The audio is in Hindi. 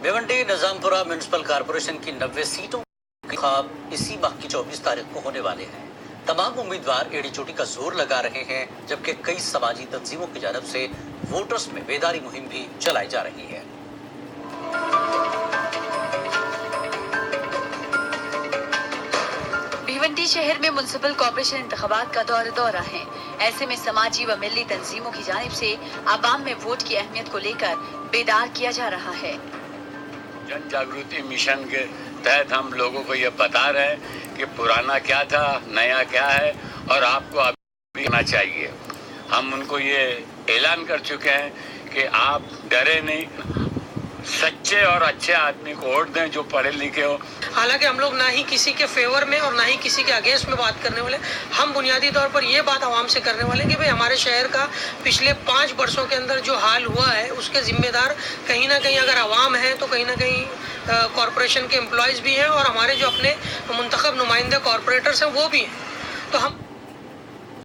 भिवंडी निजामपुरा म्युनिसिपल कॉर्पोरेशन की 90 सीटों के ख्वाब इसी माह की 24 तारीख को होने वाले हैं। तमाम उम्मीदवार एड़ी चोटी का जोर लगा रहे हैं, जबकि कई समाजी तंजीमों की जानब से वोटर्स में बेदारी मुहिम भी चलाई जा रही है। भिवंडी शहर में म्युनिसिपल कॉर्पोरेशन इंतखाबात का दौरा है। ऐसे में समाजी व मिली तंजीमों की जानिब से आवाम में वोट की अहमियत को लेकर बेदार किया जा रहा है। जन जागृति मिशन के तहत हम लोगों को ये बता रहे हैं कि पुराना क्या था, नया क्या है और आपको अभी करना चाहिए। हम उनको ये ऐलान कर चुके हैं कि आप डरे नहीं, सच्चे और अच्छे आदमी को वोट दें जो पढ़े लिखे हो। हालांकि हम लोग ना ही किसी के फेवर में और ना ही किसी के अगेंस्ट में बात करने वाले, हम बुनियादी तौर पर ये बात आवाम से करने वाले कि भाई हमारे शहर का पिछले 5 वर्षों के अंदर जो हाल हुआ है उसके जिम्मेदार कहीं ना कहीं अगर आवाम है तो कहीं ना कहीं कॉरपोरेशन के एम्प्लॉयज़ भी हैं और हमारे जो अपने मुंतखब नुमाइंदे कॉरपोरेटर्स हैं वो भी हैं। तो हम